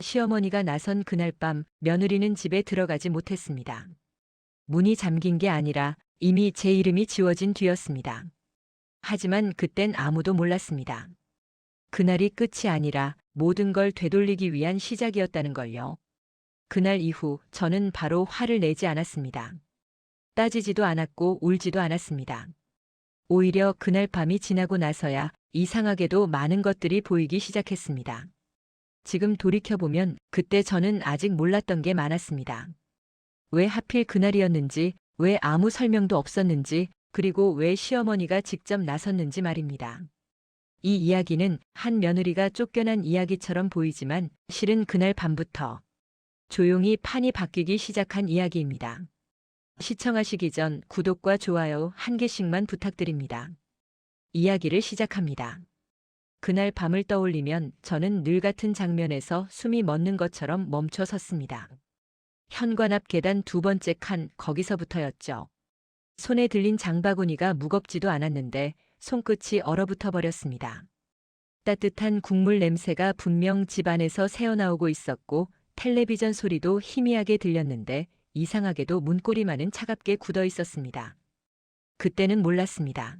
시어머니가 나선 그날 밤 며느리는 집에 들어가지 못했습니다. 문이 잠긴 게 아니라 이미 제 이름이 지워진 뒤였습니다. 하지만 그땐 아무도 몰랐습니다. 그날이 끝이 아니라 모든 걸 되돌리기 위한 시작이었다는 걸요. 그날 이후 저는 바로 화를 내지 않았습니다. 따지지도 않았고 울지도 않았습니다. 오히려 그날 밤이 지나고 나서야 이상하게도 많은 것들이 보이기 시작했습니다. 지금 돌이켜보면 그때 저는 아직 몰랐던 게 많았습니다. 왜 하필 그날이었는지, 왜 아무 설명도 없었는지, 그리고 왜 시어머니가 직접 나섰는지 말입니다. 이 이야기는 한 며느리가 쫓겨난 이야기처럼 보이지만 실은 그날 밤부터 조용히 판이 바뀌기 시작한 이야기입니다. 시청하시기 전 구독과 좋아요 한 개씩만 부탁드립니다. 이야기를 시작합니다. 그날 밤을 떠올리면 저는 늘 같은 장면에서 숨이 멎는 것처럼 멈춰 섰습니다. 현관 앞 계단 두 번째 칸 거기서부터였죠. 손에 들린 장바구니가 무겁지도 않았는데 손끝이 얼어붙어 버렸습니다. 따뜻한 국물 냄새가 분명 집 안에서 새어나오고 있었고 텔레비전 소리도 희미하게 들렸는데 이상하게도 문고리만은 차갑게 굳어 있었습니다. 그때는 몰랐습니다.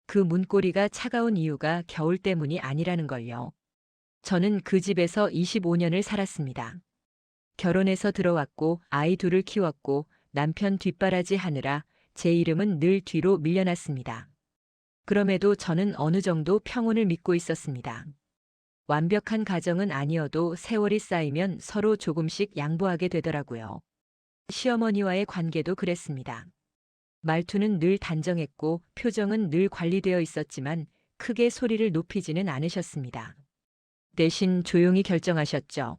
그 문고리가 차가운 이유가 겨울 때문이 아니라는 걸요. 저는 그 집에서 25년을 살았습니다. 결혼해서 들어왔고 아이 둘을 키웠고 남편 뒷바라지 하느라 제 이름은 늘 뒤로 밀려났습니다. 그럼에도 저는 어느 정도 평온을 믿고 있었습니다. 완벽한 가정은 아니어도 세월이 쌓이면 서로 조금씩 양보하게 되더라고요. 시어머니와의 관계도 그랬습니다. 말투는 늘 단정했고 표정은 늘 관리되어 있었지만 크게 소리를 높이지는 않으셨습니다. 대신 조용히 결정하셨죠.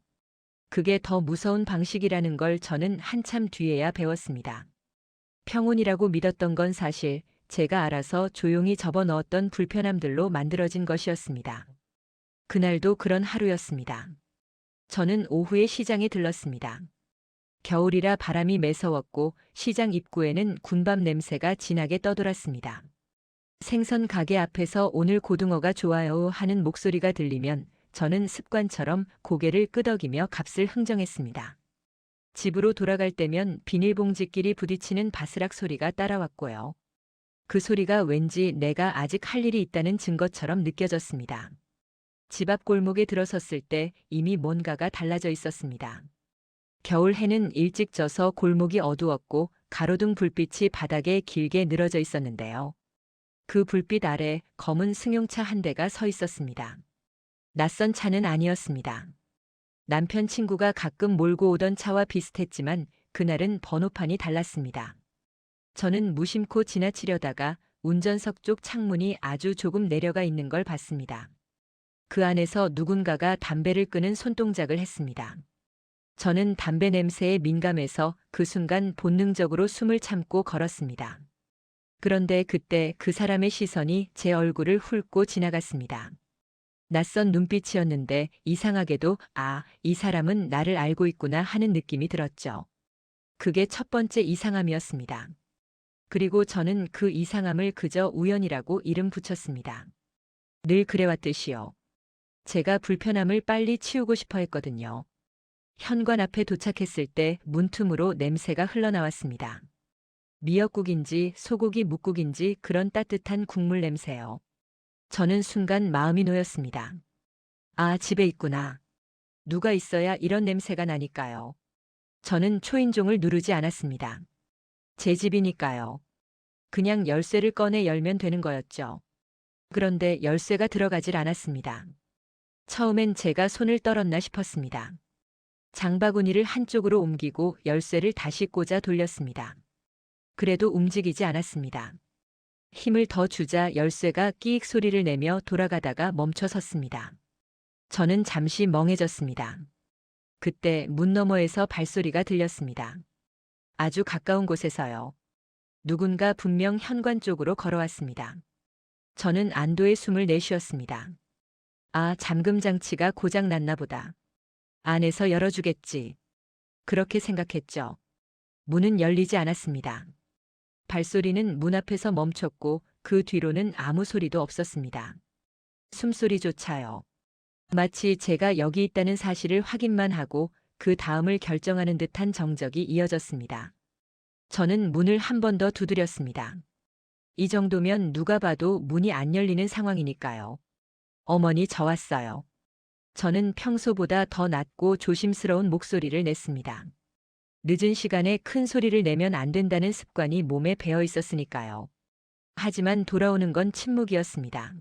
그게 더 무서운 방식이라는 걸 저는 한참 뒤에야 배웠습니다. 평온이라고 믿었던 건 사실 제가 알아서 조용히 접어넣었던 불편함들로 만들어진 것이었습니다. 그날도 그런 하루였습니다. 저는 오후에 시장에 들렀습니다. 겨울이라 바람이 매서웠고 시장 입구에는 군밤 냄새가 진하게 떠돌았습니다. 생선 가게 앞에서 오늘 고등어가 좋아요 하는 목소리가 들리면 저는 습관처럼 고개를 끄덕이며 값을 흥정했습니다. 집으로 돌아갈 때면 비닐봉지끼리 부딪히는 바스락 소리가 따라왔고요. 그 소리가 왠지 내가 아직 할 일이 있다는 증거처럼 느껴졌습니다. 집 앞 골목에 들어섰을 때 이미 뭔가가 달라져 있었습니다. 겨울 해는 일찍 져서 골목이 어두웠고 가로등 불빛이 바닥에 길게 늘어져 있었는데요. 그 불빛 아래 검은 승용차 한 대가 서 있었습니다. 낯선 차는 아니었습니다. 남편 친구가 가끔 몰고 오던 차와 비슷했지만 그날은 번호판이 달랐습니다. 저는 무심코 지나치려다가 운전석 쪽 창문이 아주 조금 내려가 있는 걸 봤습니다. 그 안에서 누군가가 담배를 끄는 손동작을 했습니다. 저는 담배 냄새에 민감해서 그 순간 본능적으로 숨을 참고 걸었습니다. 그런데 그때 그 사람의 시선이 제 얼굴을 훑고 지나갔습니다. 낯선 눈빛이었는데 이상하게도 이 사람은 나를 알고 있구나 하는 느낌이 들었죠. 그게 첫 번째 이상함이었습니다. 그리고 저는 그 이상함을 그저 우연이라고 이름 붙였습니다. 늘 그래왔듯이요. 제가 불편함을 빨리 치우고 싶어 했거든요. 현관 앞에 도착했을 때 문틈으로 냄새가 흘러나왔습니다. 미역국인지 소고기 뭇국인지 그런 따뜻한 국물 냄새요. 저는 순간 마음이 놓였습니다. 집에 있구나. 누가 있어야 이런 냄새가 나니까요. 저는 초인종을 누르지 않았습니다. 제 집이니까요. 그냥 열쇠를 꺼내 열면 되는 거였죠. 그런데 열쇠가 들어가질 않았습니다. 처음엔 제가 손을 떨었나 싶었습니다. 장바구니를 한쪽으로 옮기고 열쇠를 다시 꽂아 돌렸습니다. 그래도 움직이지 않았습니다. 힘을 더 주자 열쇠가 끼익 소리를 내며 돌아가다가 멈춰 섰습니다. 저는 잠시 멍해졌습니다. 그때 문 너머에서 발소리가 들렸습니다. 아주 가까운 곳에서요. 누군가 분명 현관 쪽으로 걸어왔습니다. 저는 안도의 숨을 내쉬었습니다. 잠금 장치가 고장 났나 보다. 안에서 열어주겠지. 그렇게 생각했죠. 문은 열리지 않았습니다. 발소리는 문 앞에서 멈췄고 그 뒤로는 아무 소리도 없었습니다. 숨소리조차요. 마치 제가 여기 있다는 사실을 확인만 하고 그 다음을 결정하는 듯한 정적이 이어졌습니다. 저는 문을 한 번 더 두드렸습니다. 이 정도면 누가 봐도 문이 안 열리는 상황이니까요. 어머니, 저 왔어요. 저는 평소보다 더 낮고 조심스러운 목소리를 냈습니다. 늦은 시간에 큰 소리를 내면 안 된다는 습관이 몸에 배어 있었으니까요. 하지만 돌아오는 건 침묵이었습니다.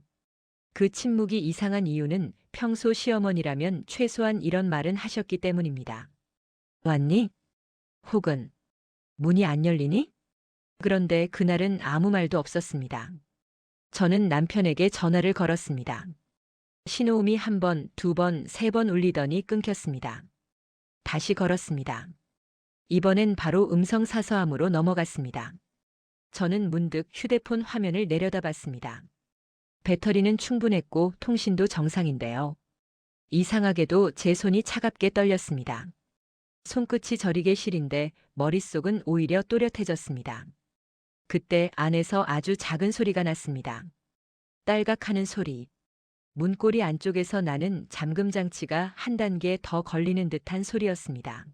그 침묵이 이상한 이유는 평소 시어머니라면 최소한 이런 말은 하셨기 때문입니다. 왔니? 혹은 문이 안 열리니? 그런데 그날은 아무 말도 없었습니다. 저는 남편에게 전화를 걸었습니다. 신호음이 한 번, 두 번, 세 번 울리더니 끊겼습니다. 다시 걸었습니다. 이번엔 바로 음성 사서함으로 넘어갔습니다. 저는 문득 휴대폰 화면을 내려다봤습니다. 배터리는 충분했고 통신도 정상인데요. 이상하게도 제 손이 차갑게 떨렸습니다. 손끝이 저리게 시린데 머릿속은 오히려 또렷해졌습니다. 그때 안에서 아주 작은 소리가 났습니다. 딸각하는 소리. 문고리 안쪽에서 나는 잠금 장치가 한 단계 더 걸리는 듯한 소리였습니다.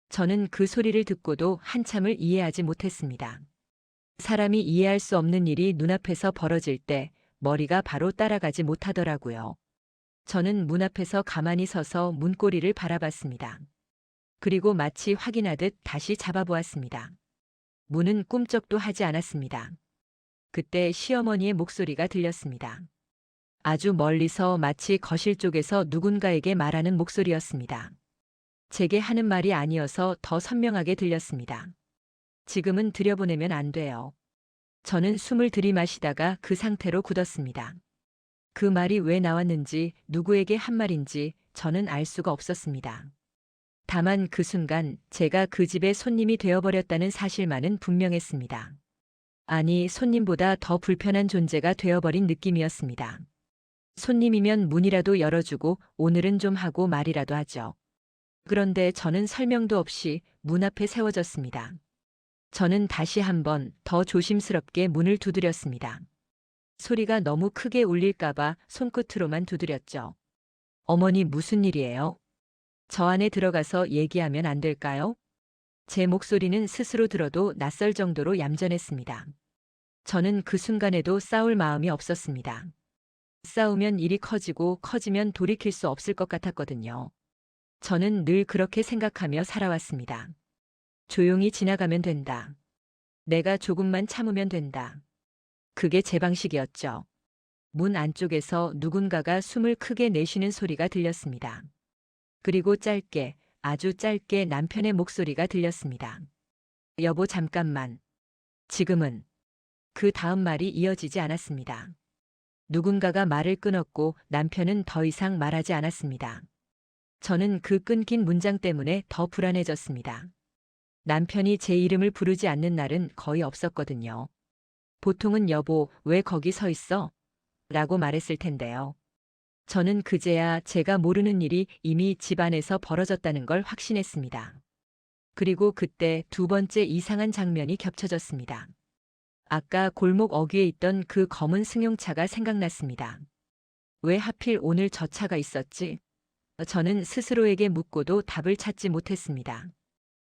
저는 그 소리를 듣고도 한참을 이해하지 못했습니다. 사람이 이해할 수 없는 일이 눈앞에서 벌어질 때 머리가 바로 따라가지 못하더라고요. 저는 문 앞에서 가만히 서서 문고리를 바라봤습니다. 그리고 마치 확인하듯 다시 잡아보았습니다. 문은 꿈쩍도 하지 않았습니다. 그때 시어머니의 목소리가 들렸습니다. 아주 멀리서 마치 거실 쪽에서 누군가에게 말하는 목소리였습니다. 제게 하는 말이 아니어서 더 선명하게 들렸습니다. 지금은 들여보내면 안 돼요. 저는 숨을 들이마시다가 그 상태로 굳었습니다. 그 말이 왜 나왔는지, 누구에게 한 말인지 저는 알 수가 없었습니다. 다만 그 순간 제가 그 집의 손님이 되어버렸다는 사실만은 분명했습니다. 아니, 손님보다 더 불편한 존재가 되어버린 느낌이었습니다. 손님이면 문이라도 열어주고 오늘은 좀 하고 말이라도 하죠. 그런데 저는 설명도 없이 문 앞에 세워졌습니다. 저는 다시 한번 더 조심스럽게 문을 두드렸습니다. 소리가 너무 크게 울릴까봐 손끝으로만 두드렸죠. 어머니, 무슨 일이에요? 저 안에 들어가서 얘기하면 안 될까요? 제 목소리는 스스로 들어도 낯설 정도로 얌전했습니다. 저는 그 순간에도 싸울 마음이 없었습니다. 싸우면 일이 커지고 커지면 돌이킬 수 없을 것 같았거든요. 저는 늘 그렇게 생각하며 살아왔습니다. 조용히 지나가면 된다. 내가 조금만 참으면 된다. 그게 제 방식이었죠. 문 안쪽에서 누군가가 숨을 크게 내쉬는 소리가 들렸습니다. 그리고 짧게, 아주 짧게 남편의 목소리가 들렸습니다. 여보, 잠깐만. 지금은. 그 다음 말이 이어지지 않았습니다. 누군가가 말을 끊었고 남편은 더 이상 말하지 않았습니다. 저는 그 끊긴 문장 때문에 더 불안해졌습니다. 남편이 제 이름을 부르지 않는 날은 거의 없었거든요. 보통은 여보, 왜 거기 서 있어? 라고 말했을 텐데요. 저는 그제야 제가 모르는 일이 이미 집안에서 벌어졌다는 걸 확신했습니다. 그리고 그때 두 번째 이상한 장면이 겹쳐졌습니다. 아까 골목 어귀에 있던 그 검은 승용차가 생각났습니다. 왜 하필 오늘 저 차가 있었지? 저는 스스로에게 묻고도 답을 찾지 못했습니다.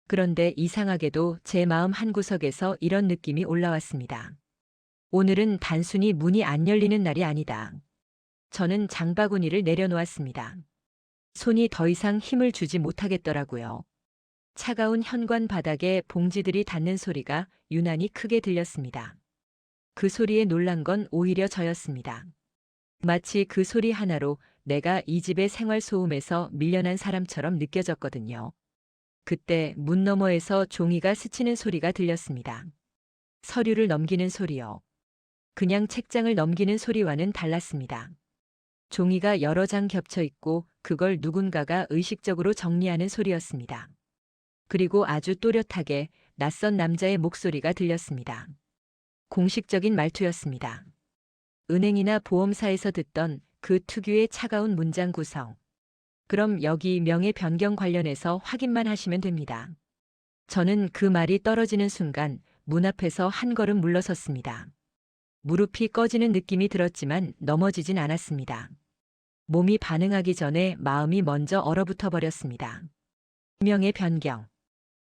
그런데 이상하게도 제 마음 한구석에서 이런 느낌이 올라왔습니다. 오늘은 단순히 문이 안 열리는 날이 아니다. 저는 장바구니를 내려놓았습니다. 손이 더 이상 힘을 주지 못하겠더라고요. 차가운 현관 바닥에 봉지들이 닿는 소리가 유난히 크게 들렸습니다. 그 소리에 놀란 건 오히려 저였습니다. 마치 그 소리 하나로 내가 이 집의 생활 소음에서 밀려난 사람처럼 느껴졌거든요. 그때 문 너머에서 종이가 스치는 소리가 들렸습니다. 서류를 넘기는 소리요. 그냥 책장을 넘기는 소리와는 달랐습니다. 종이가 여러 장 겹쳐 있고 그걸 누군가가 의식적으로 정리하는 소리였습니다. 그리고 아주 또렷하게 낯선 남자의 목소리가 들렸습니다. 공식적인 말투였습니다. 은행이나 보험사에서 듣던 그 특유의 차가운 문장 구성. 그럼 여기 명의 변경 관련해서 확인만 하시면 됩니다. 저는 그 말이 떨어지는 순간 문 앞에서 한 걸음 물러섰습니다. 무릎이 꺼지는 느낌이 들었지만 넘어지진 않았습니다. 몸이 반응하기 전에 마음이 먼저 얼어붙어 버렸습니다. 운명의 변경.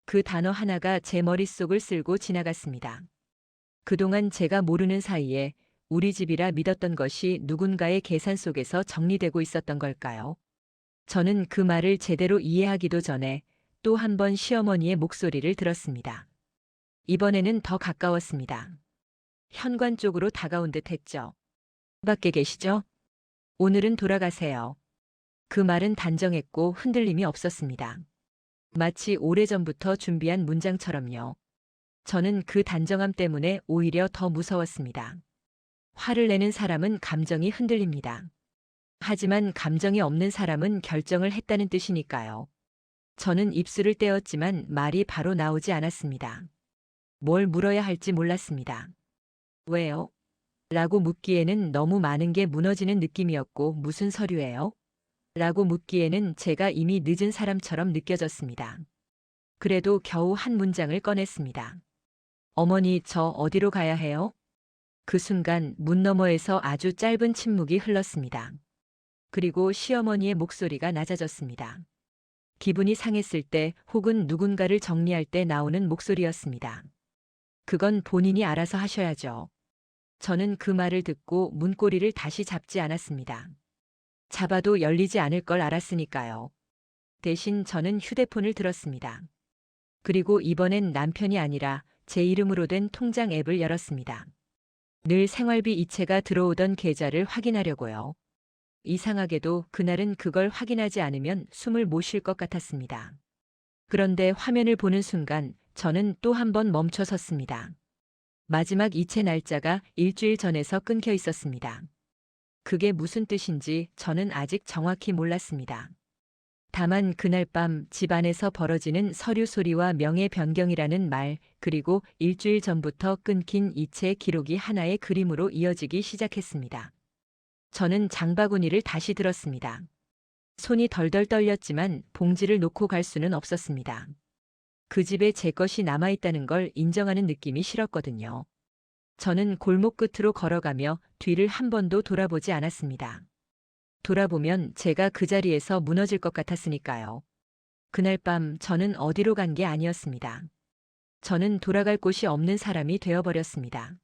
그 단어 하나가 제 머릿속을 쓸고 지나갔습니다. 그동안 제가 모르는 사이에 우리 집이라 믿었던 것이 누군가의 계산 속에서 정리되고 있었던 걸까요? 저는 그 말을 제대로 이해하기도 전에 또 한 번 시어머니의 목소리를 들었습니다. 이번에는 더 가까웠습니다. 현관 쪽으로 다가온 듯 했죠. 밖에 계시죠? 오늘은 돌아가세요. 그 말은 단정했고 흔들림이 없었습니다. 마치 오래전부터 준비한 문장처럼요. 저는 그 단정함 때문에 오히려 더 무서웠습니다. 화를 내는 사람은 감정이 흔들립니다. 하지만 감정이 없는 사람은 결정을 했다는 뜻이니까요. 저는 입술을 떼었지만 말이 바로 나오지 않았습니다. 뭘 물어야 할지 몰랐습니다. 왜요? 라고 묻기에는 너무 많은 게 무너지는 느낌이었고 무슨 서류예요? 라고 묻기에는 제가 이미 늦은 사람처럼 느껴졌습니다. 그래도 겨우 한 문장을 꺼냈습니다. 어머니, 저 어디로 가야 해요? 그 순간 문 너머에서 아주 짧은 침묵이 흘렀습니다. 그리고 시어머니의 목소리가 낮아졌습니다. 기분이 상했을 때 혹은 누군가를 정리할 때 나오는 목소리였습니다. 그건 본인이 알아서 하셔야죠. 저는 그 말을 듣고 문고리를 다시 잡지 않았습니다. 잡아도 열리지 않을 걸 알았으니까요. 대신 저는 휴대폰을 들었습니다. 그리고 이번엔 남편이 아니라 제 이름으로 된 통장 앱을 열었습니다. 늘 생활비 이체가 들어오던 계좌를 확인하려고요. 이상하게도 그날은 그걸 확인하지 않으면 숨을 못 쉴 것 같았습니다. 그런데 화면을 보는 순간 저는 또 한 번 멈춰 섰습니다. 마지막 이체 날짜가 일주일 전에서 끊겨 있었습니다. 그게 무슨 뜻인지 저는 아직 정확히 몰랐습니다. 다만 그날 밤 집 안에서 벌어지는 서류 소리와 명예 변경이라는 말, 그리고 일주일 전부터 끊긴 이체 기록이 하나의 그림으로 이어지기 시작했습니다. 저는 장바구니를 다시 들었습니다. 손이 덜덜 떨렸지만 봉지를 놓고 갈 수는 없었습니다. 그 집에 제 것이 남아있다는 걸 인정하는 느낌이 싫었거든요. 저는 골목 끝으로 걸어가며 뒤를 한 번도 돌아보지 않았습니다. 돌아보면 제가 그 자리에서 무너질 것 같았으니까요. 그날 밤 저는 어디로 간 게 아니었습니다. 저는 돌아갈 곳이 없는 사람이 되어버렸습니다.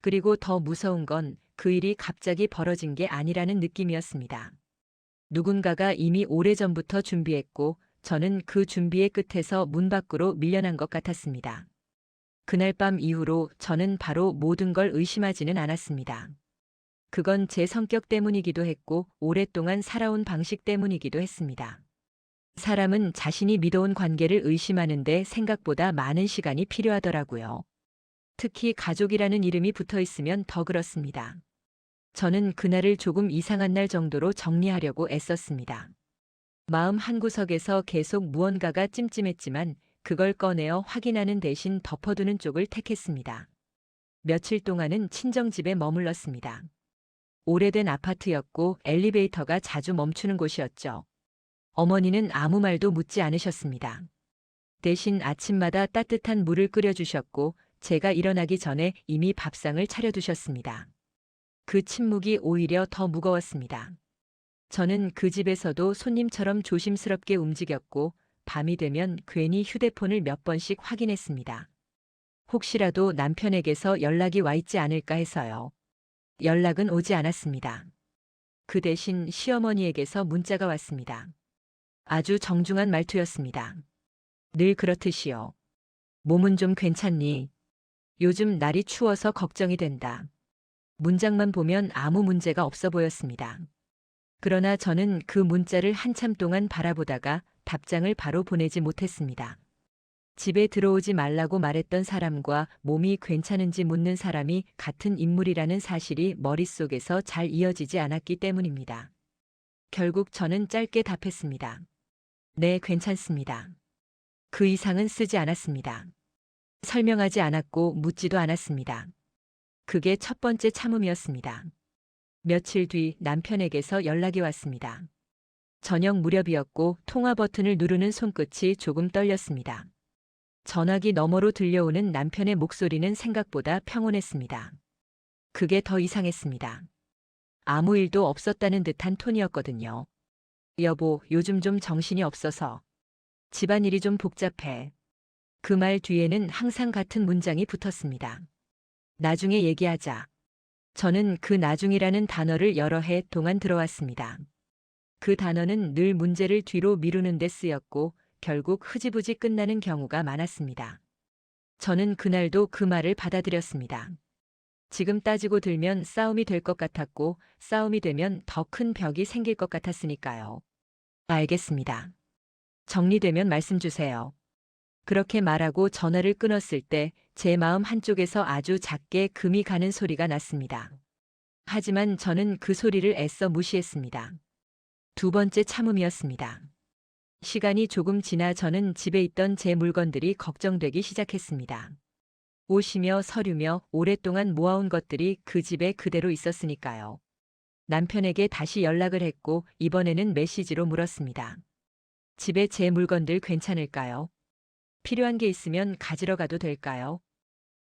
그리고 더 무서운 건 그 일이 갑자기 벌어진 게 아니라는 느낌이었습니다. 누군가가 이미 오래전부터 준비했고 저는 그 준비의 끝에서 문 밖으로 밀려난 것 같았습니다. 그날 밤 이후로 저는 바로 모든 걸 의심하지는 않았습니다. 그건 제 성격 때문이기도 했고 오랫동안 살아온 방식 때문이기도 했습니다. 사람은 자신이 믿어온 관계를 의심하는데 생각보다 많은 시간이 필요하더라고요. 특히 가족이라는 이름이 붙어 있으면 더 그렇습니다. 저는 그날을 조금 이상한 날 정도로 정리하려고 애썼습니다. 마음 한구석에서 계속 무언가가 찜찜했지만 그걸 꺼내어 확인하는 대신 덮어두는 쪽을 택했습니다. 며칠 동안은 친정집에 머물렀습니다. 오래된 아파트였고 엘리베이터가 자주 멈추는 곳이었죠. 어머니는 아무 말도 묻지 않으셨습니다. 대신 아침마다 따뜻한 물을 끓여주셨고 제가 일어나기 전에 이미 밥상을 차려두셨습니다. 그 침묵이 오히려 더 무거웠습니다. 저는 그 집에서도 손님처럼 조심스럽게 움직였고 밤이 되면 괜히 휴대폰을 몇 번씩 확인했습니다. 혹시라도 남편에게서 연락이 와 있지 않을까 해서요. 연락은 오지 않았습니다. 그 대신 시어머니에게서 문자가 왔습니다. 아주 정중한 말투였습니다. 늘 그렇듯이요. 몸은 좀 괜찮니? 요즘 날이 추워서 걱정이 된다. 문장만 보면 아무 문제가 없어 보였습니다. 그러나 저는 그 문자를 한참 동안 바라보다가 답장을 바로 보내지 못했습니다. 집에 들어오지 말라고 말했던 사람과 몸이 괜찮은지 묻는 사람이 같은 인물이라는 사실이 머릿속에서 잘 이어지지 않았기 때문입니다. 결국 저는 짧게 답했습니다. 네, 괜찮습니다. 그 이상은 쓰지 않았습니다. 설명하지 않았고 묻지도 않았습니다. 그게 첫 번째 참음이었습니다. 며칠 뒤 남편에게서 연락이 왔습니다. 저녁 무렵이었고 통화 버튼을 누르는 손끝이 조금 떨렸습니다. 전화기 너머로 들려오는 남편의 목소리는 생각보다 평온했습니다. 그게 더 이상했습니다. 아무 일도 없었다는 듯한 톤이었거든요. 여보, 요즘 좀 정신이 없어서. 집안일이 좀 복잡해. 그 말 뒤에는 항상 같은 문장이 붙었습니다. 나중에 얘기하자. 저는 그 나중이라는 단어를 여러 해 동안 들어왔습니다. 그 단어는 늘 문제를 뒤로 미루는 데 쓰였고 결국 흐지부지 끝나는 경우가 많았습니다. 저는 그날도 그 말을 받아들였습니다. 지금 따지고 들면 싸움이 될 것 같았고 싸움이 되면 더 큰 벽이 생길 것 같았으니까요. 알겠습니다. 정리되면 말씀 주세요. 그렇게 말하고 전화를 끊었을 때 제 마음 한쪽에서 아주 작게 금이 가는 소리가 났습니다. 하지만 저는 그 소리를 애써 무시했습니다. 두 번째 참음이었습니다. 시간이 조금 지나 저는 집에 있던 제 물건들이 걱정되기 시작했습니다. 옷이며 서류며 오랫동안 모아온 것들이 그 집에 그대로 있었으니까요. 남편에게 다시 연락을 했고 이번에는 메시지로 물었습니다. 집에 제 물건들 괜찮을까요? 필요한 게 있으면 가지러 가도 될까요?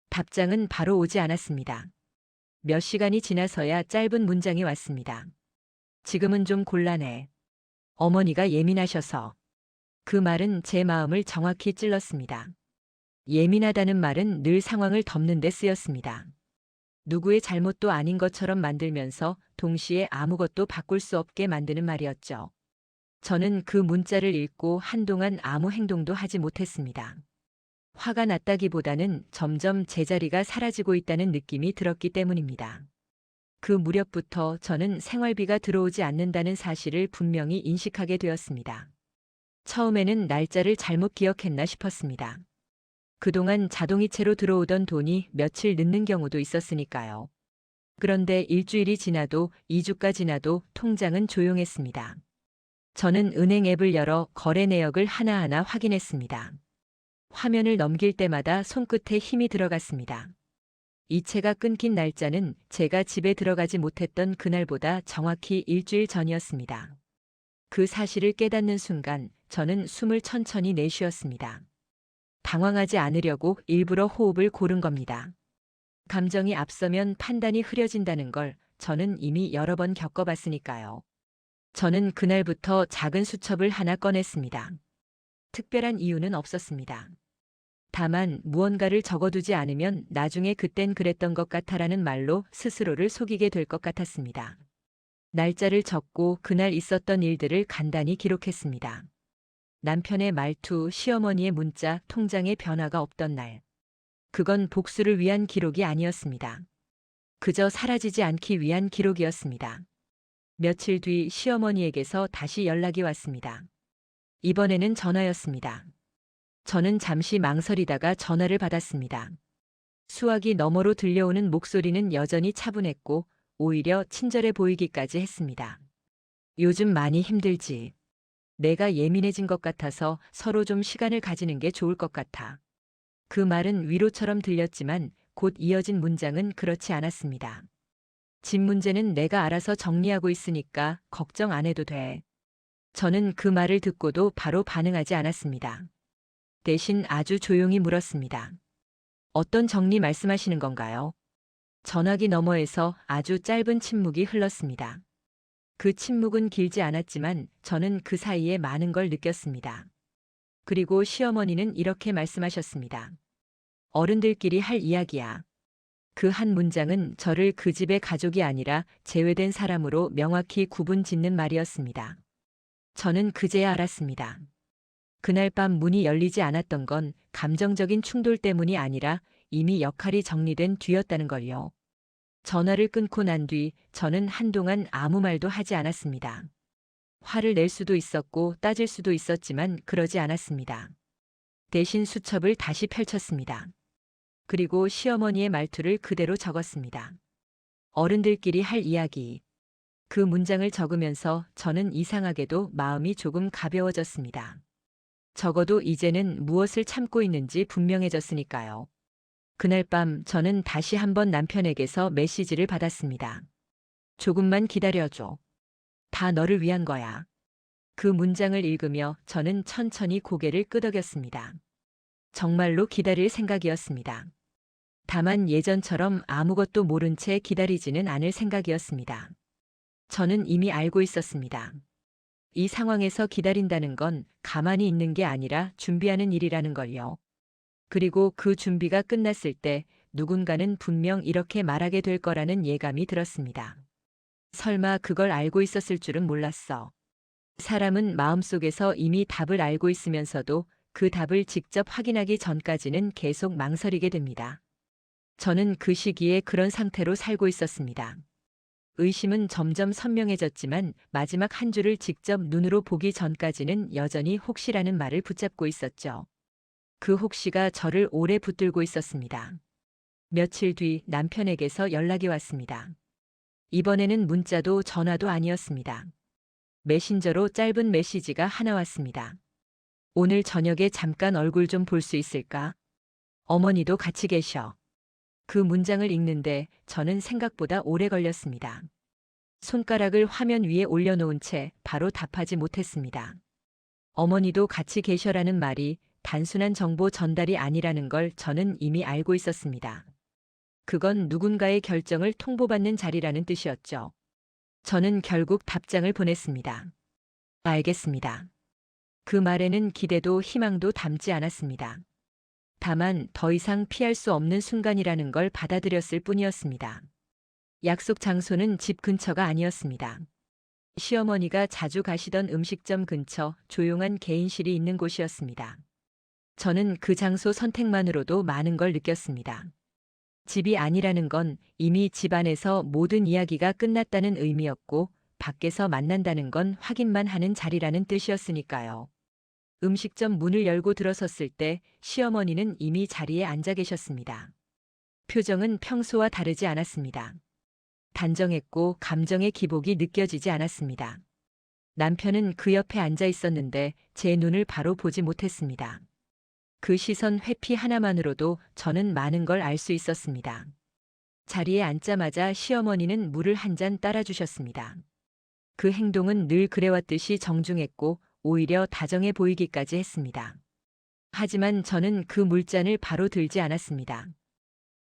답장은 바로 오지 않았습니다. 몇 시간이 지나서야 짧은 문장이 왔습니다. 지금은 좀 곤란해. 어머니가 예민하셔서. 그 말은 제 마음을 정확히 찔렀습니다. 예민하다는 말은 늘 상황을 덮는 데 쓰였습니다. 누구의 잘못도 아닌 것처럼 만들면서 동시에 아무것도 바꿀 수 없게 만드는 말이었죠. 저는 그 문자를 읽고 한동안 아무 행동도 하지 못했습니다. 화가 났다기보다는 점점 제자리가 사라지고 있다는 느낌이 들었기 때문입니다. 그 무렵부터 저는 생활비가 들어오지 않는다는 사실을 분명히 인식하게 되었습니다. 처음에는 날짜를 잘못 기억했나 싶었습니다. 그동안 자동이체로 들어오던 돈이 며칠 늦는 경우도 있었으니까요. 그런데 일주일이 지나도 2주가 지나도 통장은 조용했습니다. 저는 은행 앱을 열어 거래 내역을 하나하나 확인했습니다. 화면을 넘길 때마다 손끝에 힘이 들어갔습니다. 이체가 끊긴 날짜는 제가 집에 들어가지 못했던 그날보다 정확히 일주일 전이었습니다. 그 사실을 깨닫는 순간 저는 숨을 천천히 내쉬었습니다. 당황하지 않으려고 일부러 호흡을 고른 겁니다. 감정이 앞서면 판단이 흐려진다는 걸 저는 이미 여러 번 겪어봤으니까요. 저는 그날부터 작은 수첩을 하나 꺼냈습니다. 특별한 이유는 없었습니다. 다만 무언가를 적어두지 않으면 나중에 그땐 그랬던 것 같아라는 말로 스스로를 속이게 될 것 같았습니다. 날짜를 적고 그날 있었던 일들을 간단히 기록했습니다. 남편의 말투, 시어머니의 문자, 통장에 변화가 없던 날. 그건 복수를 위한 기록이 아니었습니다. 그저 사라지지 않기 위한 기록이었습니다. 며칠 뒤 시어머니에게서 다시 연락이 왔습니다. 이번에는 전화였습니다. 저는 잠시 망설이다가 전화를 받았습니다. 수화기 너머로 들려오는 목소리는 여전히 차분했고 오히려 친절해 보이기까지 했습니다. 요즘 많이 힘들지. 내가 예민해진 것 같아서 서로 좀 시간을 가지는 게 좋을 것 같아. 그 말은 위로처럼 들렸지만 곧 이어진 문장은 그렇지 않았습니다. 집 문제는 내가 알아서 정리하고 있으니까 걱정 안 해도 돼. 저는 그 말을 듣고도 바로 반응하지 않았습니다. 대신 아주 조용히 물었습니다. 어떤 정리 말씀하시는 건가요? 전화기 너머에서 아주 짧은 침묵이 흘렀습니다. 그 침묵은 길지 않았지만 저는 그 사이에 많은 걸 느꼈습니다. 그리고 시어머니는 이렇게 말씀하셨습니다. 어른들끼리 할 이야기야. 그 한 문장은 저를 그 집의 가족이 아니라 제외된 사람으로 명확히 구분 짓는 말이었습니다. 저는 그제야 알았습니다. 그날 밤 문이 열리지 않았던 건 감정적인 충돌 때문이 아니라 이미 역할이 정리된 뒤였다는 걸요. 전화를 끊고 난 뒤 저는 한동안 아무 말도 하지 않았습니다. 화를 낼 수도 있었고 따질 수도 있었지만 그러지 않았습니다. 대신 수첩을 다시 펼쳤습니다. 그리고 시어머니의 말투를 그대로 적었습니다. 어른들끼리 할 이야기. 그 문장을 적으면서 저는 이상하게도 마음이 조금 가벼워졌습니다. 적어도 이제는 무엇을 참고 있는지 분명해졌으니까요. 그날 밤 저는 다시 한번 남편에게서 메시지를 받았습니다. 조금만 기다려줘. 다 너를 위한 거야. 그 문장을 읽으며 저는 천천히 고개를 끄덕였습니다. 정말로 기다릴 생각이었습니다. 다만 예전처럼 아무것도 모른 채 기다리지는 않을 생각이었습니다. 저는 이미 알고 있었습니다. 이 상황에서 기다린다는 건 가만히 있는 게 아니라 준비하는 일이라는 걸요. 그리고 그 준비가 끝났을 때 누군가는 분명 이렇게 말하게 될 거라는 예감이 들었습니다. 설마 그걸 알고 있었을 줄은 몰랐어. 사람은 마음속에서 이미 답을 알고 있으면서도 그 답을 직접 확인하기 전까지는 계속 망설이게 됩니다. 저는 그 시기에 그런 상태로 살고 있었습니다. 의심은 점점 선명해졌지만 마지막 한 줄을 직접 눈으로 보기 전까지는 여전히 혹시라는 말을 붙잡고 있었죠. 그 혹시가 저를 오래 붙들고 있었습니다. 며칠 뒤 남편에게서 연락이 왔습니다. 이번에는 문자도 전화도 아니었습니다. 메신저로 짧은 메시지가 하나 왔습니다. 오늘 저녁에 잠깐 얼굴 좀 볼 수 있을까? 어머니도 같이 계셔. 그 문장을 읽는데 저는 생각보다 오래 걸렸습니다. 손가락을 화면 위에 올려놓은 채 바로 답하지 못했습니다. 어머니도 같이 계셔라는 말이 단순한 정보 전달이 아니라는 걸 저는 이미 알고 있었습니다. 그건 누군가의 결정을 통보받는 자리라는 뜻이었죠. 저는 결국 답장을 보냈습니다. 알겠습니다. 그 말에는 기대도 희망도 담지 않았습니다. 다만 더 이상 피할 수 없는 순간이라는 걸 받아들였을 뿐이었습니다. 약속 장소는 집 근처가 아니었습니다. 시어머니가 자주 가시던 음식점 근처 조용한 개인실이 있는 곳이었습니다. 저는 그 장소 선택만으로도 많은 걸 느꼈습니다. 집이 아니라는 건 이미 집 안에서 모든 이야기가 끝났다는 의미였고, 밖에서 만난다는 건 확인만 하는 자리라는 뜻이었으니까요. 음식점 문을 열고 들어섰을 때 시어머니는 이미 자리에 앉아 계셨습니다. 표정은 평소와 다르지 않았습니다. 단정했고 감정의 기복이 느껴지지 않았습니다. 남편은 그 옆에 앉아 있었는데 제 눈을 바로 보지 못했습니다. 그 시선 회피 하나만으로도 저는 많은 걸 알 수 있었습니다. 자리에 앉자마자 시어머니는 물을 한 잔 따라주셨습니다. 그 행동은 늘 그래왔듯이 정중했고 오히려 다정해 보이기까지 했습니다. 하지만 저는 그 물잔을 바로 들지 않았습니다.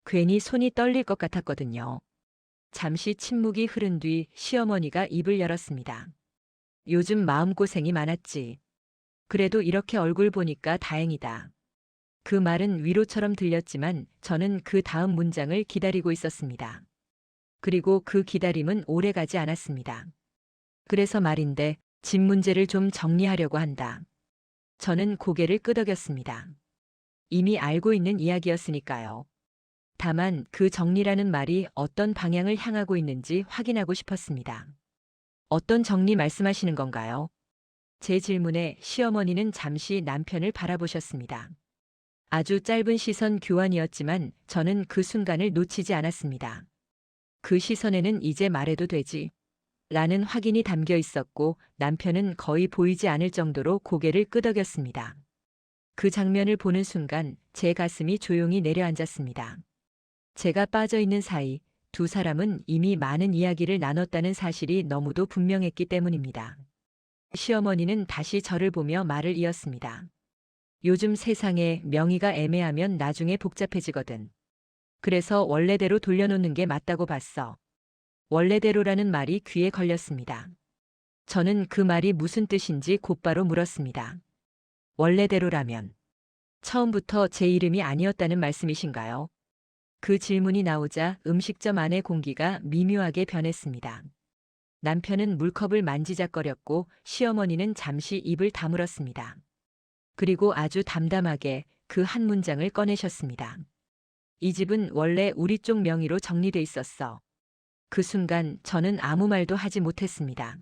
괜히 손이 떨릴 것 같았거든요. 잠시 침묵이 흐른 뒤 시어머니가 입을 열었습니다. 요즘 마음고생이 많았지. 그래도 이렇게 얼굴 보니까 다행이다. 그 말은 위로처럼 들렸지만 저는 그 다음 문장을 기다리고 있었습니다. 그리고 그 기다림은 오래가지 않았습니다. 그래서 말인데 집 문제를 좀 정리하려고 한다. 저는 고개를 끄덕였습니다. 이미 알고 있는 이야기였으니까요. 다만 그 정리라는 말이 어떤 방향을 향하고 있는지 확인하고 싶었습니다. 어떤 정리 말씀하시는 건가요? 제 질문에 시어머니는 잠시 남편을 바라보셨습니다. 아주 짧은 시선 교환이었지만 저는 그 순간을 놓치지 않았습니다. 그 시선에는 이제 말해도 되지? 라는 확인이 담겨 있었고 남편은 거의 보이지 않을 정도로 고개를 끄덕였습니다. 그 장면을 보는 순간 제 가슴이 조용히 내려앉았습니다. 제가 빠져 있는 사이 두 사람은 이미 많은 이야기를 나눴다는 사실이 너무도 분명했기 때문입니다. 시어머니는 다시 저를 보며 말을 이었습니다. 요즘 세상에 명의가 애매하면 나중에 복잡해지거든. 그래서 원래대로 돌려놓는 게 맞다고 봤어. 원래대로라는 말이 귀에 걸렸습니다. 저는 그 말이 무슨 뜻인지 곧바로 물었습니다. 원래대로라면 처음부터 제 이름이 아니었다는 말씀이신가요? 그 질문이 나오자 음식점 안의 공기가 미묘하게 변했습니다. 남편은 물컵을 만지작거렸고 시어머니는 잠시 입을 다물었습니다. 그리고 아주 담담하게 그 한 문장을 꺼내셨습니다. 이 집은 원래 우리 쪽 명의로 정리돼 있었어. 그 순간 저는 아무 말도 하지 못했습니다.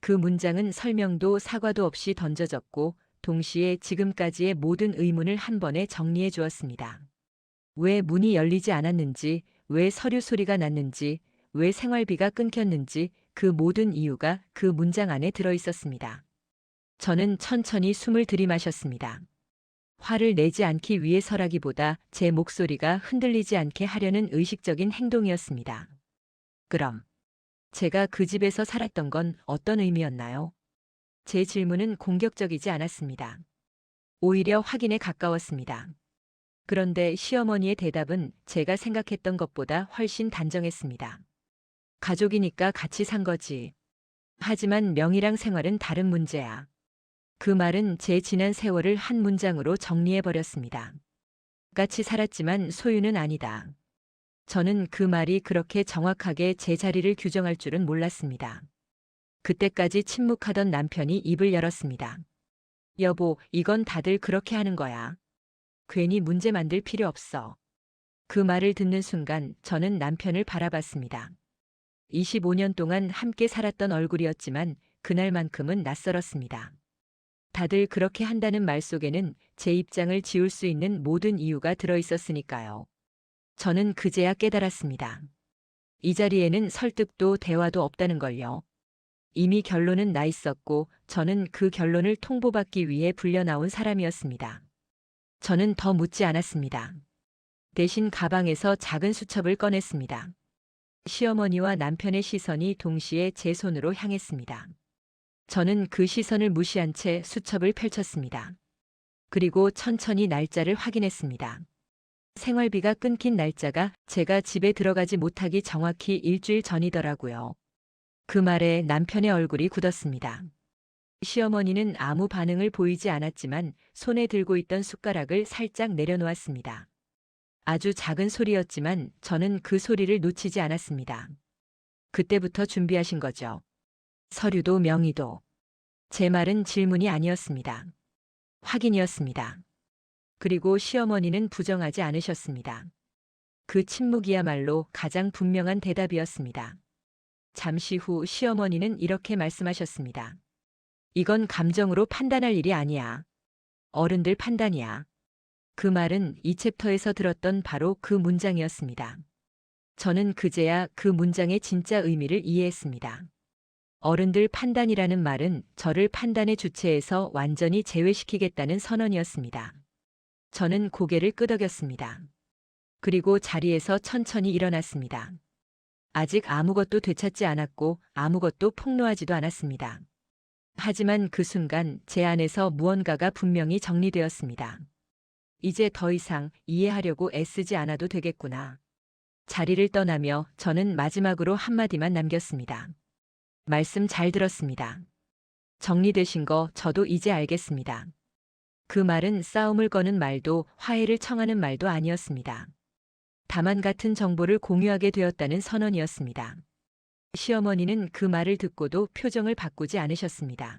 그 문장은 설명도 사과도 없이 던져졌고 동시에 지금까지의 모든 의문을 한 번에 정리해 주었습니다. 왜 문이 열리지 않았는지, 왜 서류 소리가 났는지, 왜 생활비가 끊겼는지 그 모든 이유가 그 문장 안에 들어 있었습니다. 저는 천천히 숨을 들이마셨습니다. 화를 내지 않기 위해서라기보다 제 목소리가 흔들리지 않게 하려는 의식적인 행동이었습니다. 그럼 제가 그 집에서 살았던 건 어떤 의미였나요? 제 질문은 공격적이지 않았습니다. 오히려 확인에 가까웠습니다. 그런데 시어머니의 대답은 제가 생각했던 것보다 훨씬 단정했습니다. 가족이니까 같이 산 거지. 하지만 명의랑 생활은 다른 문제야. 그 말은 제 지난 세월을 한 문장으로 정리해버렸습니다. 같이 살았지만 소유는 아니다. 저는 그 말이 그렇게 정확하게 제 자리를 규정할 줄은 몰랐습니다. 그때까지 침묵하던 남편이 입을 열었습니다. 여보, 이건 다들 그렇게 하는 거야. 괜히 문제 만들 필요 없어. 그 말을 듣는 순간 저는 남편을 바라봤습니다. 25년 동안 함께 살았던 얼굴이었지만 그날만큼은 낯설었습니다. 다들 그렇게 한다는 말 속에는 제 입장을 지울 수 있는 모든 이유가 들어 있었으니까요. 저는 그제야 깨달았습니다. 이 자리에는 설득도 대화도 없다는 걸요. 이미 결론은 나 있었고 저는 그 결론을 통보받기 위해 불려 나온 사람이었습니다. 저는 더 묻지 않았습니다. 대신 가방에서 작은 수첩을 꺼냈습니다. 시어머니와 남편의 시선이 동시에 제 손으로 향했습니다. 저는 그 시선을 무시한 채 수첩을 펼쳤습니다. 그리고 천천히 날짜를 확인했습니다. 생활비가 끊긴 날짜가 제가 집에 들어가지 못하기 정확히 일주일 전이더라고요. 그 말에 남편의 얼굴이 굳었습니다. 시어머니는 아무 반응을 보이지 않았지만 손에 들고 있던 숟가락을 살짝 내려놓았습니다. 아주 작은 소리였지만 저는 그 소리를 놓치지 않았습니다. 그때부터 준비하신 거죠. 서류도 명의도. 제 말은 질문이 아니었습니다. 확인이었습니다. 그리고 시어머니는 부정하지 않으셨습니다. 그 침묵이야말로 가장 분명한 대답이었습니다. 잠시 후 시어머니는 이렇게 말씀하셨습니다. 이건 감정으로 판단할 일이 아니야. 어른들 판단이야. 그 말은 이 챕터에서 들었던 바로 그 문장이었습니다. 저는 그제야 그 문장의 진짜 의미를 이해했습니다. 어른들 판단이라는 말은 저를 판단의 주체에서 완전히 제외시키겠다는 선언이었습니다. 저는 고개를 끄덕였습니다. 그리고 자리에서 천천히 일어났습니다. 아직 아무것도 되찾지 않았고 아무것도 폭로하지도 않았습니다. 하지만 그 순간 제 안에서 무언가가 분명히 정리되었습니다. 이제 더 이상 이해하려고 애쓰지 않아도 되겠구나. 자리를 떠나며 저는 마지막으로 한마디만 남겼습니다. 말씀 잘 들었습니다. 정리되신 거 저도 이제 알겠습니다. 그 말은 싸움을 거는 말도 화해를 청하는 말도 아니었습니다. 다만 같은 정보를 공유하게 되었다는 선언이었습니다. 시어머니는 그 말을 듣고도 표정을 바꾸지 않으셨습니다.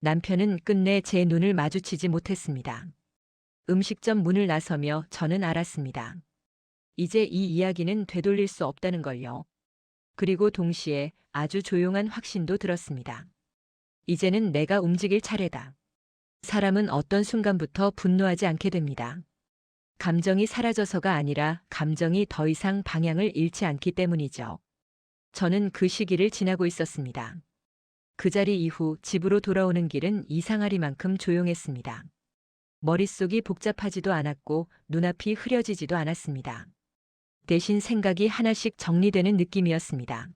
남편은 끝내 제 눈을 마주치지 못했습니다. 음식점 문을 나서며 저는 알았습니다. 이제 이 이야기는 되돌릴 수 없다는 걸요. 그리고 동시에 아주 조용한 확신도 들었습니다. 이제는 내가 움직일 차례다. 사람은 어떤 순간부터 분노하지 않게 됩니다. 감정이 사라져서가 아니라 감정이 더 이상 방향을 잃지 않기 때문이죠. 저는 그 시기를 지나고 있었습니다. 그 자리 이후 집으로 돌아오는 길은 이상하리만큼 조용했습니다. 머릿속이 복잡하지도 않았고 눈앞이 흐려지지도 않았습니다. 대신 생각이 하나씩 정리되는 느낌이었습니다.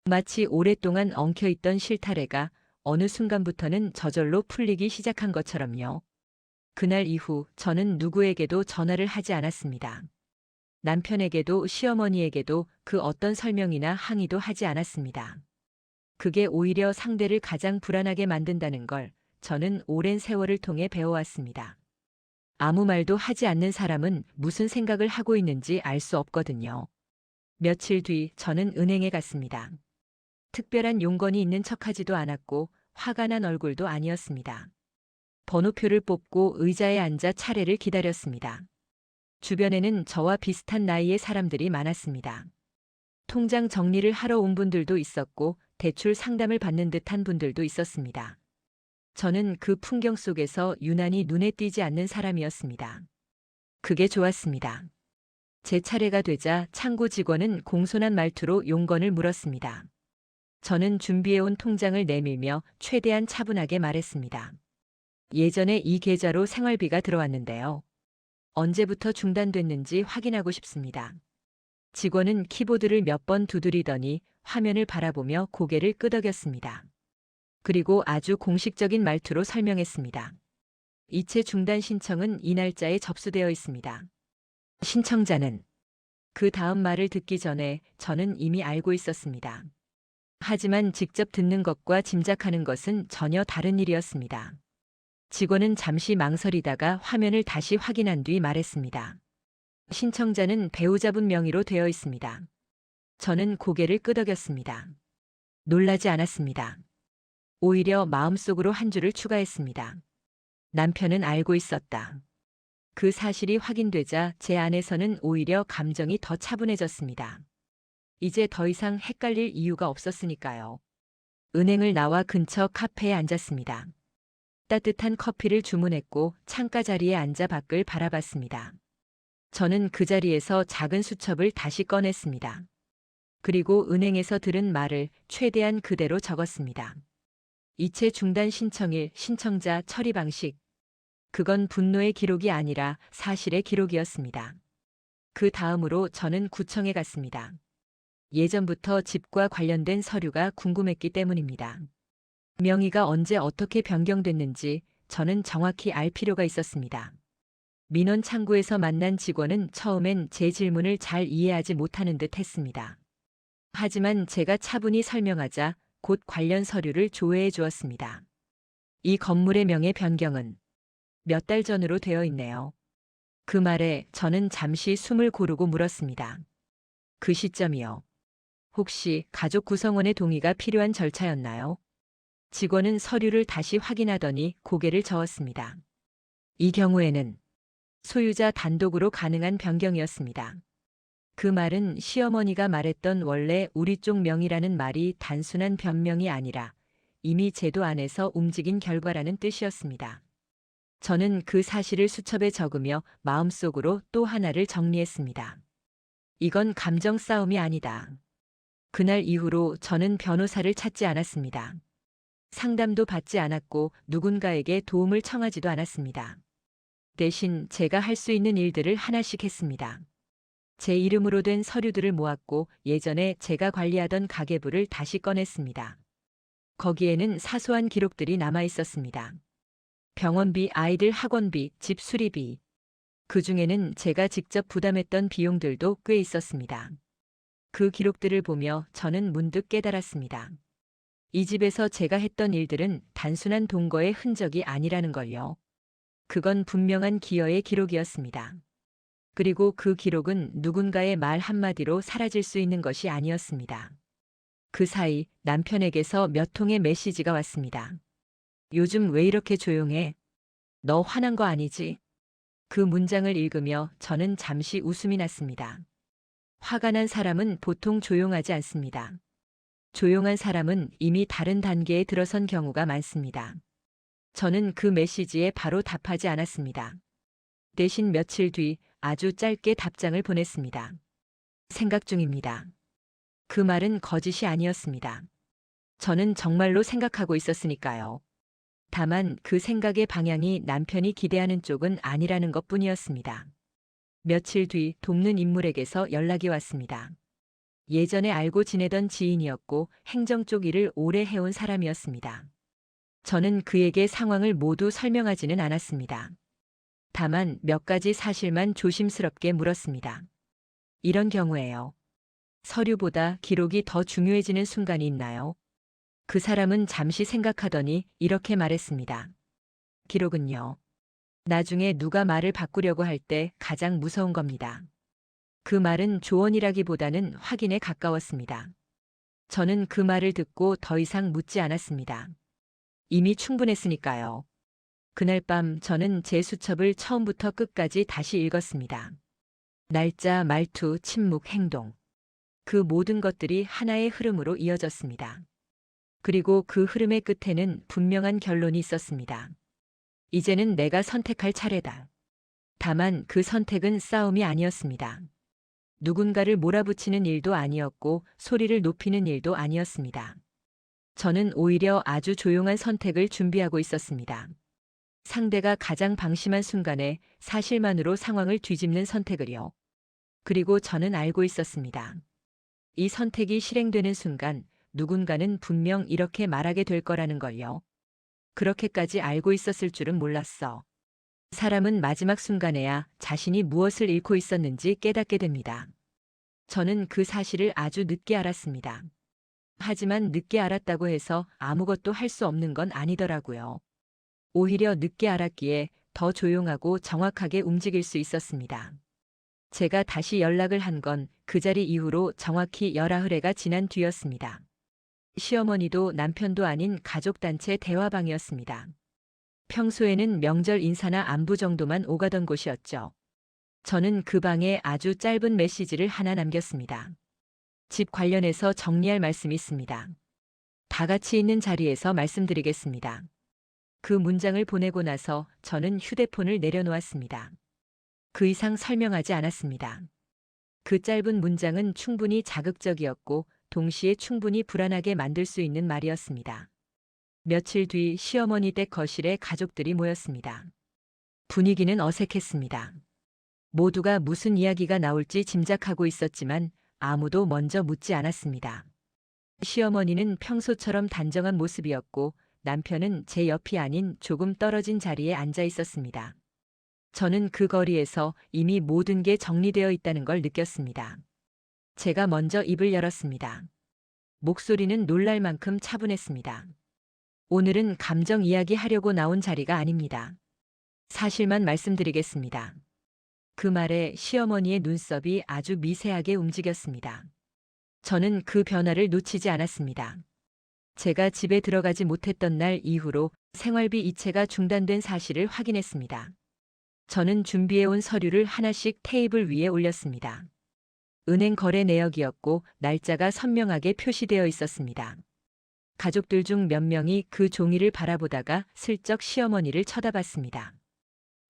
마치 오랫동안 엉켜있던 실타래가 어느 순간부터는 저절로 풀리기 시작한 것처럼요. 그날 이후 저는 누구에게도 전화를 하지 않았습니다. 남편에게도 시어머니에게도 그 어떤 설명이나 항의도 하지 않았습니다. 그게 오히려 상대를 가장 불안하게 만든다는 걸 저는 오랜 세월을 통해 배워왔습니다. 아무 말도 하지 않는 사람은 무슨 생각을 하고 있는지 알 수 없거든요. 며칠 뒤 저는 은행에 갔습니다. 특별한 용건이 있는 척하지도 않았고 화가 난 얼굴도 아니었습니다. 번호표를 뽑고 의자에 앉아 차례를 기다렸습니다. 주변에는 저와 비슷한 나이의 사람들이 많았습니다. 통장 정리를 하러 온 분들도 있었고 대출 상담을 받는 듯한 분들도 있었습니다. 저는 그 풍경 속에서 유난히 눈에 띄지 않는 사람이었습니다. 그게 좋았습니다. 제 차례가 되자 창구 직원은 공손한 말투로 용건을 물었습니다. 저는 준비해온 통장을 내밀며 최대한 차분하게 말했습니다. 예전에 이 계좌로 생활비가 들어왔는데요. 언제부터 중단됐는지 확인하고 싶습니다. 직원은 키보드를 몇 번 두드리더니 화면을 바라보며 고개를 끄덕였습니다. 그리고 아주 공식적인 말투로 설명했습니다. 이체 중단 신청은 이 날짜에 접수되어 있습니다. 신청자는 그 다음 말을 듣기 전에 저는 이미 알고 있었습니다. 하지만 직접 듣는 것과 짐작하는 것은 전혀 다른 일이었습니다. 직원은 잠시 망설이다가 화면을 다시 확인한 뒤 말했습니다. 신청자는 배우자분 명의로 되어 있습니다. 저는 고개를 끄덕였습니다. 놀라지 않았습니다. 오히려 마음속으로 한 줄을 추가했습니다. 남편은 알고 있었다. 그 사실이 확인되자 제 안에서는 오히려 감정이 더 차분해졌습니다. 이제 더 이상 헷갈릴 이유가 없었으니까요. 은행을 나와 근처 카페에 앉았습니다. 따뜻한 커피를 주문했고 창가 자리에 앉아 밖을 바라봤습니다. 저는 그 자리에서 작은 수첩을 다시 꺼냈습니다. 그리고 은행에서 들은 말을 최대한 그대로 적었습니다. 이체 중단 신청일, 신청자 처리 방식. 그건 분노의 기록이 아니라 사실의 기록이었습니다. 그 다음으로 저는 구청에 갔습니다. 예전부터 집과 관련된 서류가 궁금했기 때문입니다. 명의가 언제 어떻게 변경됐는지 저는 정확히 알 필요가 있었습니다. 민원 창구에서 만난 직원은 처음엔 제 질문을 잘 이해하지 못하는 듯 했습니다. 하지만 제가 차분히 설명하자 곧 관련 서류를 조회해 주었습니다. 이 건물의 명의 변경은 몇 달 전으로 되어 있네요. 그 말에 저는 잠시 숨을 고르고 물었습니다. 그 시점이요. 혹시 가족 구성원의 동의가 필요한 절차였나요? 직원은 서류를 다시 확인하더니 고개를 저었습니다. 이 경우에는 소유자 단독으로 가능한 변경이었습니다. 그 말은 시어머니가 말했던 원래 우리 쪽 명의라는 말이 단순한 변명이 아니라 이미 제도 안에서 움직인 결과라는 뜻이었습니다. 저는 그 사실을 수첩에 적으며 마음속으로 또 하나를 정리했습니다. 이건 감정 싸움이 아니다. 그날 이후로 저는 변호사를 찾지 않았습니다. 상담도 받지 않았고 누군가에게 도움을 청하지도 않았습니다. 대신 제가 할 수 있는 일들을 하나씩 했습니다. 제 이름으로 된 서류들을 모았고 예전에 제가 관리하던 가계부를 다시 꺼냈습니다. 거기에는 사소한 기록들이 남아 있었습니다. 병원비, 아이들 학원비, 집 수리비. 그 중에는 제가 직접 부담했던 비용들도 꽤 있었습니다. 그 기록들을 보며 저는 문득 깨달았습니다. 이 집에서 제가 했던 일들은 단순한 동거의 흔적이 아니라는 걸요. 그건 분명한 기여의 기록이었습니다. 그리고 그 기록은 누군가의 말 한마디로 사라질 수 있는 것이 아니었습니다. 그 사이 남편에게서 몇 통의 메시지가 왔습니다. 요즘 왜 이렇게 조용해? 너 화난 거 아니지? 그 문장을 읽으며 저는 잠시 웃음이 났습니다. 화가 난 사람은 보통 조용하지 않습니다. 조용한 사람은 이미 다른 단계에 들어선 경우가 많습니다. 저는 그 메시지에 바로 답하지 않았습니다. 대신 며칠 뒤 아주 짧게 답장을 보냈습니다. 생각 중입니다. 그 말은 거짓이 아니었습니다. 저는 정말로 생각하고 있었으니까요. 다만 그 생각의 방향이 남편이 기대하는 쪽은 아니라는 것뿐이었습니다. 며칠 뒤 돕는 인물에게서 연락이 왔습니다. 예전에 알고 지내던 지인이었고 행정 쪽 일을 오래 해온 사람이었습니다. 저는 그에게 상황을 모두 설명하지는 않았습니다. 다만 몇 가지 사실만 조심스럽게 물었습니다. 이런 경우에요. 서류보다 기록이 더 중요해지는 순간이 있나요? 그 사람은 잠시 생각하더니 이렇게 말했습니다. 기록은요. 나중에 누가 말을 바꾸려고 할 때 가장 무서운 겁니다. 그 말은 조언이라기보다는 확인에 가까웠습니다. 저는 그 말을 듣고 더 이상 묻지 않았습니다. 이미 충분했으니까요. 그날 밤 저는 제 수첩을 처음부터 끝까지 다시 읽었습니다. 날짜, 말투, 침묵, 행동. 그 모든 것들이 하나의 흐름으로 이어졌습니다. 그리고 그 흐름의 끝에는 분명한 결론이 있었습니다. 이제는 내가 선택할 차례다. 다만 그 선택은 싸움이 아니었습니다. 누군가를 몰아붙이는 일도 아니었고 소리를 높이는 일도 아니었습니다. 저는 오히려 아주 조용한 선택을 준비하고 있었습니다. 상대가 가장 방심한 순간에 사실만으로 상황을 뒤집는 선택을요. 그리고 저는 알고 있었습니다. 이 선택이 실행되는 순간 누군가는 분명 이렇게 말하게 될 거라는 걸요. 그렇게까지 알고 있었을 줄은 몰랐어. 사람은 마지막 순간에야 자신이 무엇을 잃고 있었는지 깨닫게 됩니다. 저는 그 사실을 아주 늦게 알았습니다. 하지만 늦게 알았다고 해서 아무것도 할 수 없는 건 아니더라고요. 오히려 늦게 알았기에 더 조용하고 정확하게 움직일 수 있었습니다. 제가 다시 연락을 한 건 그 자리 이후로 정확히 열흘여가 지난 뒤였습니다. 시어머니도 남편도 아닌 가족단체 대화방이었습니다. 평소에는 명절 인사나 안부 정도만 오가던 곳이었죠. 저는 그 방에 아주 짧은 메시지를 하나 남겼습니다. 집 관련해서 정리할 말씀이 있습니다. 다 같이 있는 자리에서 말씀드리겠습니다. 그 문장을 보내고 나서 저는 휴대폰을 내려놓았습니다. 그 이상 설명하지 않았습니다. 그 짧은 문장은 충분히 자극적이었고 동시에 충분히 불안하게 만들 수 있는 말이었습니다. 며칠 뒤 시어머니 댁 거실에 가족들이 모였습니다. 분위기는 어색했습니다. 모두가 무슨 이야기가 나올지 짐작하고 있었지만 아무도 먼저 묻지 않았습니다. 시어머니는 평소처럼 단정한 모습이었고 남편은 제 옆이 아닌 조금 떨어진 자리에 앉아 있었습니다. 저는 그 거리에서 이미 모든 게 정리되어 있다는 걸 느꼈습니다. 제가 먼저 입을 열었습니다. 목소리는 놀랄 만큼 차분했습니다. 오늘은 감정 이야기 하려고 나온 자리가 아닙니다. 사실만 말씀드리겠습니다. 그 말에 시어머니의 눈썹이 아주 미세하게 움직였습니다. 저는 그 변화를 놓치지 않았습니다. 제가 집에 들어가지 못했던 날 이후로 생활비 이체가 중단된 사실을 확인했습니다. 저는 준비해온 서류를 하나씩 테이블 위에 올렸습니다. 은행 거래 내역이었고 날짜가 선명하게 표시되어 있었습니다. 가족들 중 몇 명이 그 종이를 바라보다가 슬쩍 시어머니를 쳐다봤습니다.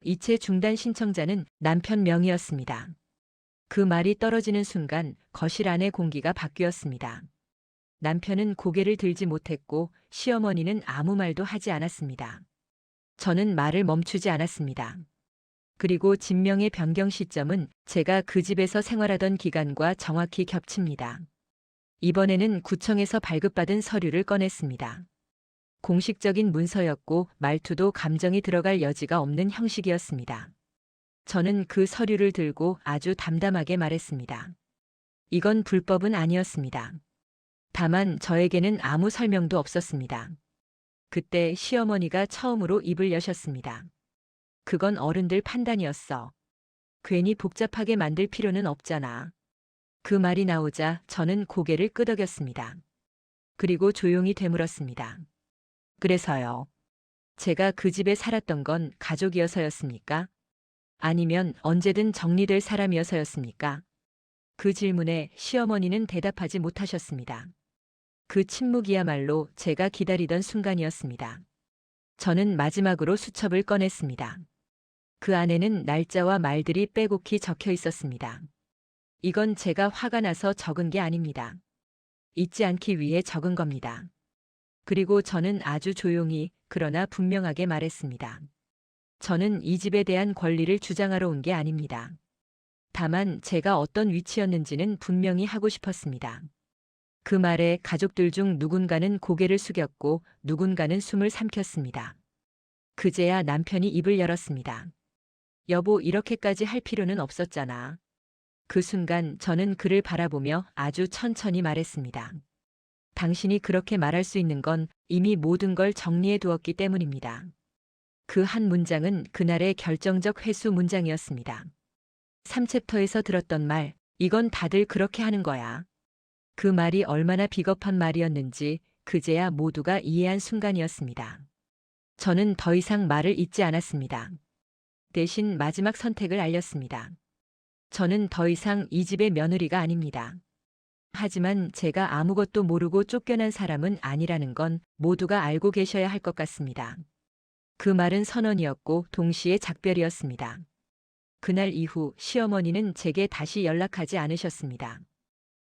이체 중단 신청자는 남편 명이었습니다. 그 말이 떨어지는 순간 거실 안의 공기가 바뀌었습니다. 남편은 고개를 들지 못했고 시어머니는 아무 말도 하지 않았습니다. 저는 말을 멈추지 않았습니다. 그리고 진명의 변경 시점은 제가 그 집에서 생활하던 기간과 정확히 겹칩니다. 이번에는 구청에서 발급받은 서류를 꺼냈습니다. 공식적인 문서였고 말투도 감정이 들어갈 여지가 없는 형식이었습니다. 저는 그 서류를 들고 아주 담담하게 말했습니다. 이건 불법은 아니었습니다. 다만 저에게는 아무 설명도 없었습니다. 그때 시어머니가 처음으로 입을 여셨습니다. 그건 어른들 판단이었어. 괜히 복잡하게 만들 필요는 없잖아. 그 말이 나오자 저는 고개를 끄덕였습니다. 그리고 조용히 되물었습니다. 그래서요. 제가 그 집에 살았던 건 가족이어서였습니까? 아니면 언제든 정리될 사람이어서였습니까? 그 질문에 시어머니는 대답하지 못하셨습니다. 그 침묵이야말로 제가 기다리던 순간이었습니다. 저는 마지막으로 수첩을 꺼냈습니다. 그 안에는 날짜와 말들이 빼곡히 적혀 있었습니다. 이건 제가 화가 나서 적은 게 아닙니다. 잊지 않기 위해 적은 겁니다. 그리고 저는 아주 조용히 그러나 분명하게 말했습니다. 저는 이 집에 대한 권리를 주장하러 온 게 아닙니다. 다만 제가 어떤 위치였는지는 분명히 하고 싶었습니다. 그 말에 가족들 중 누군가는 고개를 숙였고 누군가는 숨을 삼켰습니다. 그제야 남편이 입을 열었습니다. 여보, 이렇게까지 할 필요는 없었잖아. 그 순간 저는 그를 바라보며 아주 천천히 말했습니다. 당신이 그렇게 말할 수 있는 건 이미 모든 걸 정리해 두었기 때문입니다. 그 한 문장은 그날의 결정적 회수 문장이었습니다. 3챕터에서 들었던 말, 이건 다들 그렇게 하는 거야. 그 말이 얼마나 비겁한 말이었는지 그제야 모두가 이해한 순간이었습니다. 저는 더 이상 말을 잇지 않았습니다. 대신 마지막 선택을 알렸습니다. 저는 더 이상 이 집의 며느리가 아닙니다. 하지만 제가 아무것도 모르고 쫓겨난 사람은 아니라는 건 모두가 알고 계셔야 할 것 같습니다. 그 말은 선언이었고 동시에 작별이었습니다. 그날 이후 시어머니는 제게 다시 연락하지 않으셨습니다.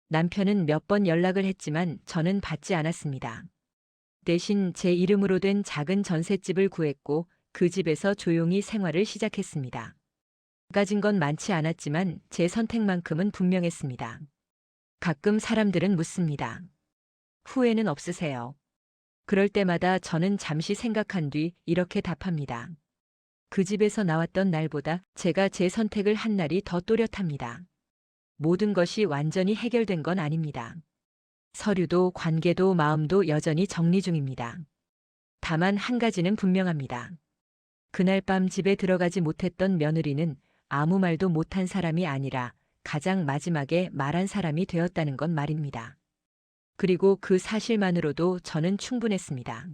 남편은 몇 번 연락을 했지만 저는 받지 않았습니다. 대신 제 이름으로 된 작은 전셋집을 구했고 그 집에서 조용히 생활을 시작했습니다. 가진 건 많지 않았지만 제 선택만큼은 분명했습니다. 가끔 사람들은 묻습니다. 후회는 없으세요? 그럴 때마다 저는 잠시 생각한 뒤 이렇게 답합니다. 그 집에서 나왔던 날보다 제가 제 선택을 한 날이 더 또렷합니다. 모든 것이 완전히 해결된 건 아닙니다. 서류도 관계도 마음도 여전히 정리 중입니다. 다만 한 가지는 분명합니다. 그날 밤 집에 들어가지 못했던 며느리는 아무 말도 못한 사람이 아니라 가장 마지막에 말한 사람이 되었다는 건 말입니다. 그리고 그 사실만으로도 저는 충분했습니다.